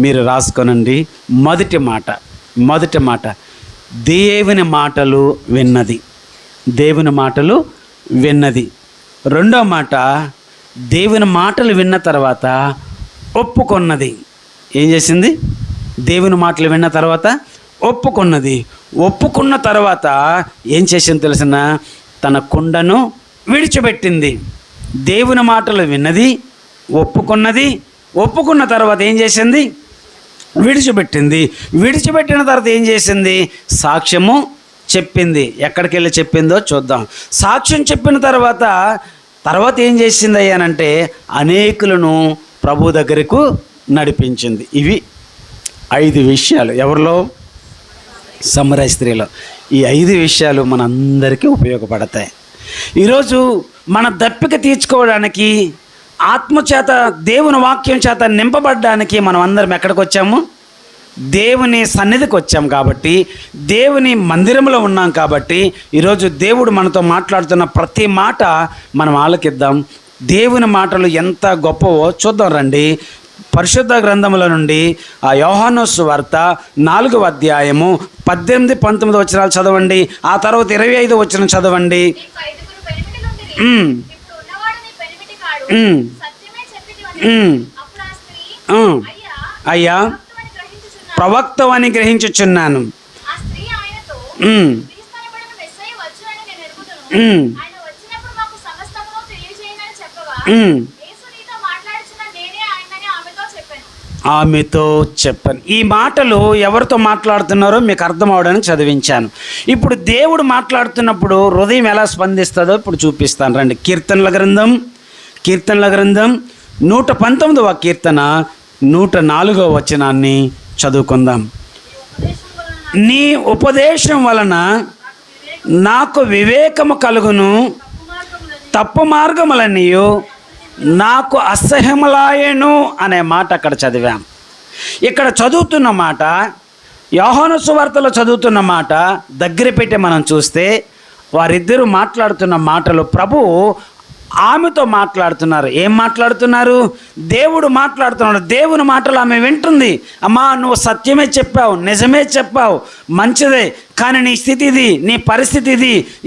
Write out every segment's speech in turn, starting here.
మీరు రాసుకోనండి. మొదటి మాట దేవుని మాటలు విన్నది. దేవుని మాటలు విన్నది. రెండో మాట దేవుని మాటలు విన్న తర్వాత ఒప్పుకొన్నది. ఏం చేసింది? దేవుని మాటలు విన్న తర్వాత ఒప్పుకున్నది. ఒప్పుకున్న తర్వాత ఏం చేసింది తెలిసిన? తన కుండను విడిచిపెట్టింది. దేవుని మాటలు విన్నది, ఒప్పుకున్నది. ఒప్పుకున్న తర్వాత ఏం చేసింది? విడిచిపెట్టింది. విడిచిపెట్టిన తర్వాత ఏం చేసింది? సాక్ష్యము చెప్పింది. ఎక్కడికి వెళ్ళి చెప్పిందో చూద్దాం. సాక్ష్యం చెప్పిన తర్వాత ఏం చేసింది అయ్యానంటే అనేకులను ప్రభు దగ్గరకు నడిపించింది. ఇవి 5 విషయాలు. ఎవరిలో? సమరయ స్త్రీలో. ఈ 5 విషయాలు మనందరికీ ఉపయోగపడతాయి. ఈరోజు మన దప్పిక తీర్చుకోవడానికి, ఆత్మచేత దేవుని వాక్యం చేత నింపబడడానికి మనం అందరం ఎక్కడికి వచ్చాము? దేవుని సన్నిధికి వచ్చాం. కాబట్టి దేవుని మందిరంలో ఉన్నాం. కాబట్టి ఈరోజు దేవుడు మనతో మాట్లాడుతున్న ప్రతి మాట మనం ఆలకిద్దాం. దేవుని మాటలు ఎంత గొప్పవో చూద్దాం రండి. పరిశుద్ధ గ్రంథముల నుండి ఆ యోహాను సువార్త 4వ అధ్యాయము 18-19 వచనాలు చదవండి. ఆ తర్వాత 25 వచనం చదవండి. అయ్యా ప్రవక్తవని గ్రహించుచున్నాను. ఆమెతో చెప్పాను. ఈ మాటలు ఎవరితో మాట్లాడుతున్నారో మీకు అర్థం అవడానికి చదివించాను. ఇప్పుడు దేవుడు మాట్లాడుతున్నప్పుడు హృదయం ఎలా స్పందిస్తుందో ఇప్పుడు చూపిస్తాను రండి. కీర్తనల గ్రంథం 119వ కీర్తన 104వ వచనాన్ని చదువుకుందాం. నీ ఉపదేశం వలన నాకు వివేకము కలుగును, తప్పు మార్గములన్నీయు నాకు అసహ్యములాయెను అనే మాట అక్కడ చదివాం. ఇక్కడ చదువుతున్న మాట, యోహాను సువార్తలో చదువుతున్న మాట దగ్గర పెట్టి మనం చూస్తే వారిద్దరూ మాట్లాడుతున్న మాటలు ప్రభువు ఆమెతో మాట్లాడుతున్నారు. ఏం మాట్లాడుతున్నారు? దేవుడు మాట్లాడుతున్నాడు. దేవుని మాటలు ఆమె వింటుంది. అమ్మా, నువ్వు సత్యమే చెప్పావు, నిజమే చెప్పావు, మంచిదే, కానీ నీ స్థితి ఇది, నీ పరిస్థితి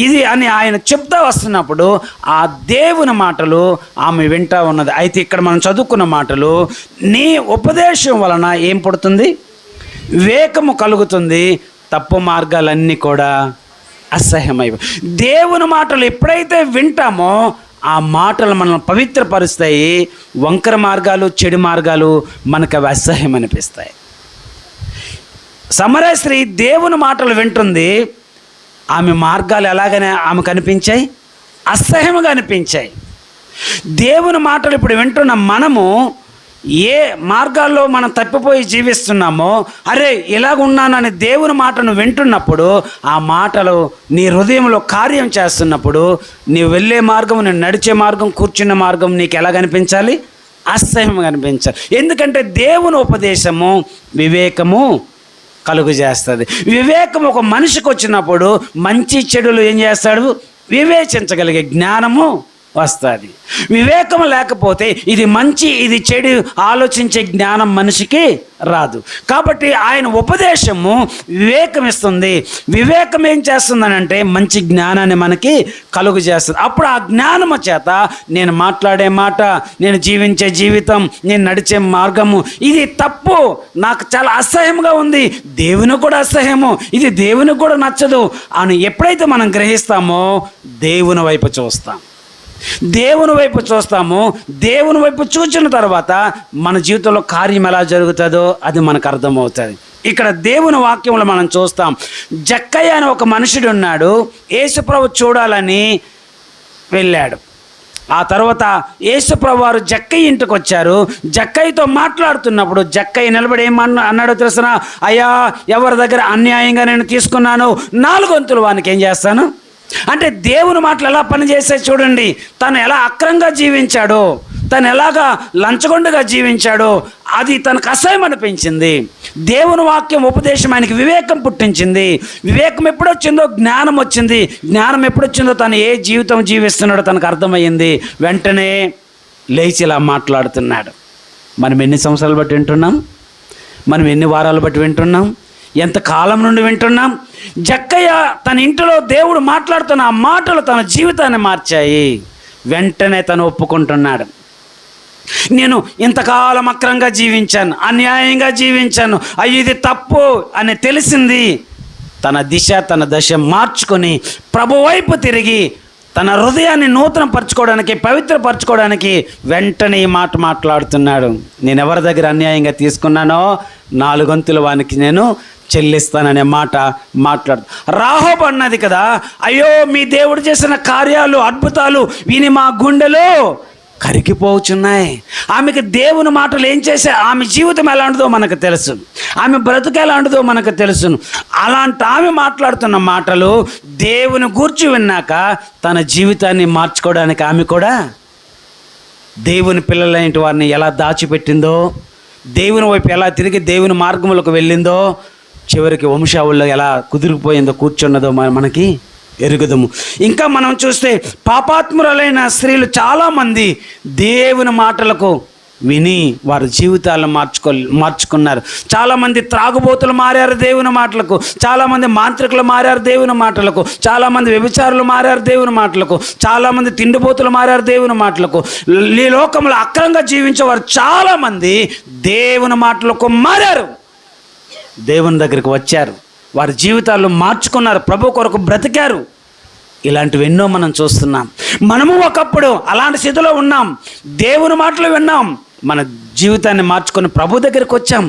ఇది అని ఆయన చెప్తా వస్తున్నప్పుడు ఆ దేవుని మాటలు ఆమె వింటా ఉన్నది. అయితే ఇక్కడ మనం చదువుకున్న మాటలు, నీ ఉపదేశం వలన ఏం పుడుతుంది? వివేకము కలుగుతుంది, తప్పు మార్గాలన్నీ కూడా అసహ్యమైపోయి. దేవుని మాటలు ఎప్పుడైతే వింటామో ఆ మాటలు మనల్ని పవిత్రపరుస్తాయి. వంకర మార్గాలు, చెడు మార్గాలు మనకు అవి అసహ్యం అనిపిస్తాయి. సమరయ స్త్రీ దేవుని మాటలు వింటుంది. ఆమె మార్గాలు ఎలాగనే ఆమెకు అనిపించాయి? అసహ్యంగా అనిపించాయి. దేవుని మాటలు ఇప్పుడు వింటున్న మనము ఏ మార్గాల్లో మనం తప్పిపోయి జీవిస్తున్నామో, అరే ఇలాగ ఉన్నానని దేవుని మాటను వింటున్నప్పుడు ఆ మాటలు నీ హృదయంలో కార్యం చేస్తున్నప్పుడు నీవు వెళ్ళే మార్గం, నేను నడిచే మార్గం, కూర్చున్న మార్గం నీకు ఎలా కనిపించాలి? అసహ్యంగా కనిపించాలి. ఎందుకంటే దేవుని ఉపదేశము వివేకము కలుగు చేస్తుంది. వివేకం ఒక మనిషికి వచ్చినప్పుడు మంచి చెడులు ఏం చేస్తాడు? వివేచించగలిగే జ్ఞానము వస్తుంది. వివేకం లేకపోతే ఇది మంచి, ఇది చెడు ఆలోచించే జ్ఞానం మనిషికి రాదు. కాబట్టి ఆయన ఉపదేశము వివేకం ఇస్తుంది. వివేకం ఏం చేస్తుందనంటే మంచి జ్ఞానాన్ని మనకి కలుగు చేస్తుంది. అప్పుడు ఆ జ్ఞానము చేత నేను మాట్లాడే మాట, నేను జీవించే జీవితం, నేను నడిచే మార్గము ఇది తప్పు, నాకు చాలా అసహ్యంగా ఉంది, దేవునికి కూడా అసహ్యము, ఇది దేవునికి కూడా నచ్చదు అని ఎప్పుడైతే మనం గ్రహిస్తామో దేవుని వైపు చూస్తాం. దేవుని వైపు చూస్తాము. దేవుని వైపు చూసిన తర్వాత మన జీవితంలో కార్యం ఎలా జరుగుతుందో అది మనకు అర్థమవుతుంది. ఇక్కడ దేవుని వాక్యంలో మనం చూస్తాం. జక్కయ్య అని ఒక మనుషుడు ఉన్నాడు. యేసుప్రభు చూడాలని వెళ్ళాడు. ఆ తర్వాత యేసుప్రభు వారు జక్కయ్య ఇంటికి వచ్చారు. జక్కయ్యతో మాట్లాడుతున్నప్పుడు జక్కయ్య నిలబడి అన్నాడో తెలుసునా? అయ్యా, ఎవరి దగ్గర అన్యాయంగా నేను తీసుకున్నాను 4 వంతులు వానికి ఏం చేస్తాను అంటే దేవుని మాటలు ఎలా పనిచేస్తే చూడండి. తను ఎలా అక్రంగా జీవించాడో, తను ఎలాగా లంచగొండగా జీవించాడో అది తనకు అసహ్యం అనిపించింది. దేవుని వాక్యం ఉపదేశం ఆయనకి వివేకం పుట్టించింది. వివేకం ఎప్పుడొచ్చిందో జ్ఞానం వచ్చింది. జ్ఞానం ఎప్పుడొచ్చిందో తను ఏ జీవితం జీవిస్తున్నాడో తనకు అర్థమయ్యింది. వెంటనే లేచి ఇలా మాట్లాడుతున్నాడు. మనం ఎన్ని సంవత్సరాలు బట్టి వింటున్నాం? మనం ఎన్ని వారాలు బట్టి వింటున్నాం, ఎంత కాలం నుండి వింటున్నాం. జక్కయ్య తన ఇంటిలో దేవుడు మాట్లాడుతున్న ఆ మాటలు తన జీవితాన్ని మార్చాయి. వెంటనే తను ఒప్పుకుంటున్నాడు, నేను ఇంతకాలం అక్రంగా జీవించాను, అన్యాయంగా జీవించాను, అయ్యో ఇది తప్పు అని తెలిసింది. తన దిశ తన దశ మార్చుకొని ప్రభు వైపు తిరిగి తన హృదయాన్ని నూతనపరచుకోవడానికి, పవిత్రపరచుకోవడానికి వెంటనే ఈ మాట మాట్లాడుతున్నాడు. నేను ఎవరి దగ్గర అన్యాయంగా తీసుకున్నానో 4 వంతుల వానికి నేను చెల్లిస్తాననే మాట మాట్లాడు. రాహోబు అన్నది కదా, అయ్యో మీ దేవుడు చేసిన కార్యాలు, అద్భుతాలు విని మా గుండెలో కరిగిపోవచ్చున్నాయి. ఆమెకి దేవుని మాటలు ఏం చేసే, ఆమె జీవితం ఎలాంటిదో మనకు తెలుసు, ఆమె బ్రతుకు ఎలాంటిదో మనకు తెలుసును. అలాంటి ఆమె మాట్లాడుతున్న మాటలు దేవుని గూర్చి విన్నాక తన జీవితాన్ని మార్చుకోవడానికి ఆమె కూడా దేవుని పిల్లలైన వారిని ఎలా దాచిపెట్టిందో, దేవుని వైపు ఎలా తిరిగి దేవుని మార్గములకు వెళ్ళిందో, చివరికి వంశావుల్లో ఎలా కుదిరిపోయిందో, కూర్చున్నదో మనకి ఎరుగుదము. ఇంకా మనం చూస్తే పాపాత్మురాలైన స్త్రీలు చాలామంది దేవుని మాటలకు విని వారి జీవితాలను మార్చుకున్నారు. చాలామంది త్రాగుబోతులు మారారు దేవుని మాటలకు, చాలామంది మాంత్రికులు మారారు దేవుని మాటలకు, చాలామంది వ్యభిచారులు మారారు దేవుని మాటలకు, చాలామంది తిండిపోతులు మారారు దేవుని మాటలకు. ఈ లోకంలో అక్రంగా జీవించేవారు చాలామంది దేవుని మాటలకు మారారు, దేవుని దగ్గరికి వచ్చారు, వారి జీవితాలు మార్చుకున్నారు, ప్రభు కొరకు బ్రతికారు. ఇలాంటివి ఎన్నో మనం చూస్తున్నాం. మనము ఒకప్పుడు అలాంటి స్థితిలో ఉన్నాం, దేవుని మాటలు విన్నాం, మన జీవితాన్ని మార్చుకొని ప్రభు దగ్గరికి వచ్చాం.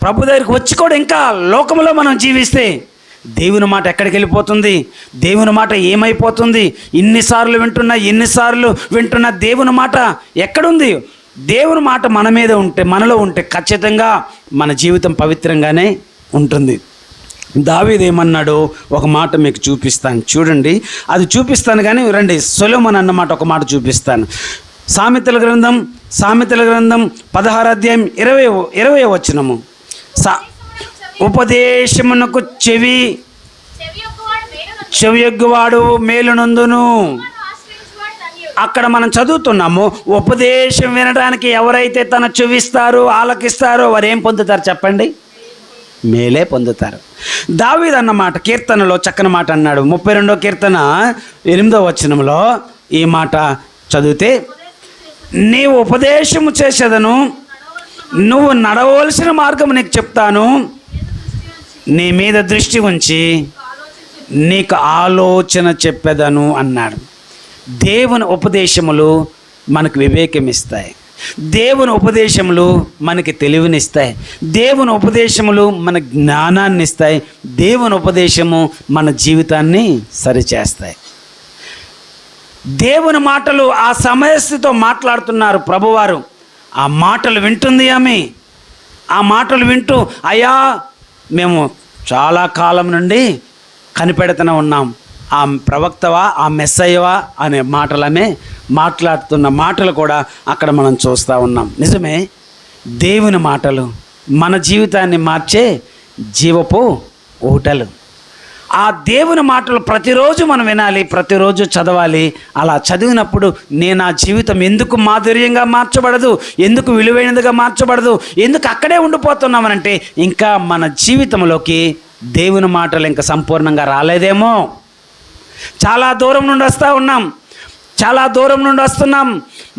ప్రభు దగ్గరికి వచ్చి కూడా ఇంకా లోకంలో మనం జీవిస్తే దేవుని మాట ఎక్కడికి వెళ్ళిపోతుంది, దేవుని మాట ఏమైపోతుంది? ఎన్నిసార్లు వింటున్నా దేవుని మాట ఎక్కడుంది? దేవుని మాట మన మీద ఉంటే, మనలో ఉంటే ఖచ్చితంగా మన జీవితం పవిత్రంగానే ఉంటుంది. దావీదు ఏమన్నాడో ఒక మాట మీకు చూపిస్తాను, చూడండి. అది చూపిస్తాను కానీ రండి, సొలొమోను అన్నమాట ఒక మాట చూపిస్తాను. సామెతల గ్రంథం 16వ అధ్యాయం 20వ వచనము. ఉపదేశమునకు చెవియొగ్గువాడు మేలునందును. అక్కడ మనం చదువుతున్నాము, ఉపదేశం వినడానికి ఎవరైతే తన చెవిస్తారో, ఆలకిస్తారో వారు ఏం పొందుతారు చెప్పండి? మేలే పొందుతారు. దావీదు అన్నమాట కీర్తనలో చక్కని మాట అన్నాడు. 32వ కీర్తన 8వ వచనంలో ఈ మాట చదివితే, నీవు ఉపదేశము చేసేదను, నువ్వు నడవలసిన మార్గం నీకు చెప్తాను, నీ మీద దృష్టి ఉంచి నీకు ఆలోచన చెప్పేదను అన్నాడు. దేవుని ఉపదేశములు మనకు వివేకం ఇస్తాయి, దేవుని ఉపదేశములు మనకి తెలివినిస్తాయి, దేవుని ఉపదేశములు మన జ్ఞానాన్ని ఇస్తాయి, దేవుని ఉపదేశము మన జీవితాన్ని సరిచేస్తాయి. దేవుని మాటలు ఆ సమయస్థితితో మాట్లాడుతున్నారు ప్రభువారు. ఆ మాటలు వింటుంది ఆమె. ఆ మాటలు వింటూ, అయ్యా మేము చాలా కాలం నుండి కనిపెడుతూనే ఉన్నాం, ఆ ప్రవక్తవా, ఆ మెస్సయ్యవా అనే మాటలనే మాట్లాడుతున్న మాటలు కూడా అక్కడ మనం చూస్తూ ఉన్నాం. నిజమే, దేవుని మాటలు మన జీవితాన్ని మార్చే జీవపు ఊటలు. ఆ దేవుని మాటలు ప్రతిరోజు మనం వినాలి, ప్రతిరోజు చదవాలి. అలా చదివినప్పుడు నేను ఆ జీవితం ఎందుకు మాధుర్యంగా మార్చబడదు, ఎందుకు విలువైనదిగా మార్చబడదు, ఎందుకు అక్కడే ఉండిపోతున్నామనంటే ఇంకా మన జీవితంలోకి దేవుని మాటలు ఇంకా సంపూర్ణంగా రాలేదేమో. చాలా దూరం నుండి వస్తున్నాం,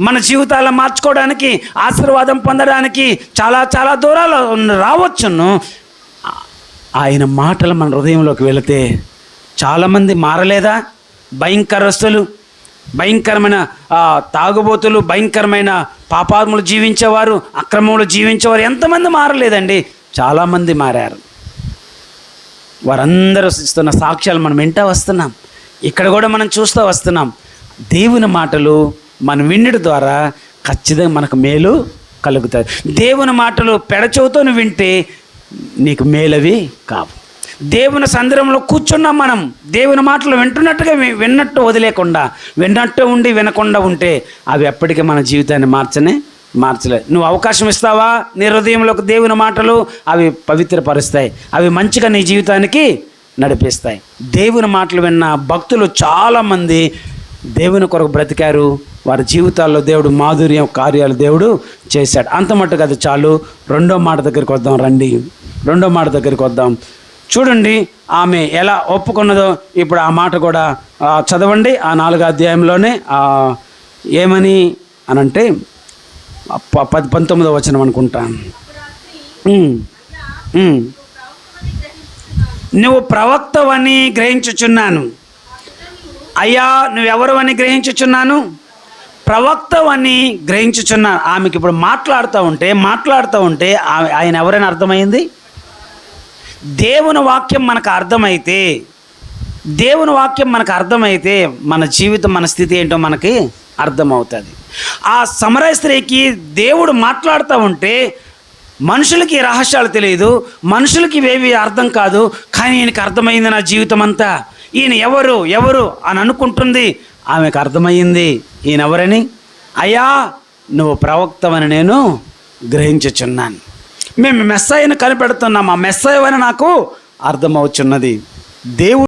మన జీవితాలను మార్చుకోవడానికి, ఆశీర్వాదం పొందడానికి చాలా దూరాలు రావచ్చును. ఆయన మాటలు మన హృదయంలోకి వెళితే చాలామంది మారలేదా? భయంకరస్తులు, భయంకరమైన తాగుబోతులు, భయంకరమైన పాపాత్ములు జీవించేవారు, అక్రమంలో జీవించేవారు ఎంతమంది మారలేదండి? చాలామంది మారారు. వారందరూ ఇస్తున్న సాక్ష్యాలు మనం వింటూ వస్తున్నాం, ఇక్కడ కూడా మనం చూస్తూ వస్తున్నాం. దేవుని మాటలు మనం వినడం ద్వారా ఖచ్చితంగా మనకు మేలు కలుగుతుంది. దేవుని మాటలు పెడచెవితో వింటే నీకు మేలవి కావు. దేవుని సందర్భంలో కూర్చున్నాం మనం, దేవుని మాటలు వింటున్నట్టుగా విన్నట్టు వదిలేకుండా, విన్నట్టు ఉండి వినకుండా ఉంటే అవి ఎప్పటికీ మన జీవితాన్ని మార్చలేదు. నువ్వు అవకాశం ఇస్తావా నీ హృదయంలోకి దేవుని మాటలు? అవి పవిత్రపరుస్తాయి, అవి మంచిగా నీ జీవితానికి నడిపిస్తాయి. దేవుని మాటలు విన్న భక్తులు చాలామంది దేవుని కొరకు బ్రతికారు, వారి జీవితాల్లో దేవుడు మాధుర్యం కార్యాలు దేవుడు చేశాడు. అంత మట్టుకు అది చాలు. రెండో మాట దగ్గరికి వద్దాం రండి. రెండో మాట దగ్గరికి వద్దాం. చూడండి ఆమె ఎలా ఒప్పుకున్నదో. ఇప్పుడు ఆ మాట కూడా చదవండి. ఆ 4వ అధ్యాయంలోనే ఏమని అనంటే 19వ వచనం అనుకుంటా. నువ్వు ప్రవక్తవని గ్రహించుచున్నాను. అయ్యా నువ్వెవరు అని గ్రహించుచున్నాను? ప్రవక్తవని గ్రహించుచున్నాను. ఆమెకి ఇప్పుడు మాట్లాడుతూ ఉంటే ఆయన ఎవరైనా అర్థమైంది? దేవుని వాక్యం మనకు అర్థమైతే మన జీవితం, మన స్థితి ఏంటో మనకి అర్థమవుతుంది. ఆ సమరయ స్త్రీకి దేవుడు మాట్లాడుతూ ఉంటే మనుషులకి రహస్యాలు తెలియదు, మనుషులకి ఇవేవి అర్థం కాదు. కానీ ఈయనకి అర్థమైంది నా జీవితం అంతా. ఈయన ఎవరు అని అనుకుంటుంది. ఆమెకు అర్థమయ్యింది ఈయన ఎవరని. అయ్యా నువ్వు ప్రవక్తవని నేను గ్రహించుచున్నాను. మేము మెస్సయ్యను కనిపెడుతున్నాం, ఆ మెస్సయ్యవని నాకు అర్థమవుచున్నది. దేవుడు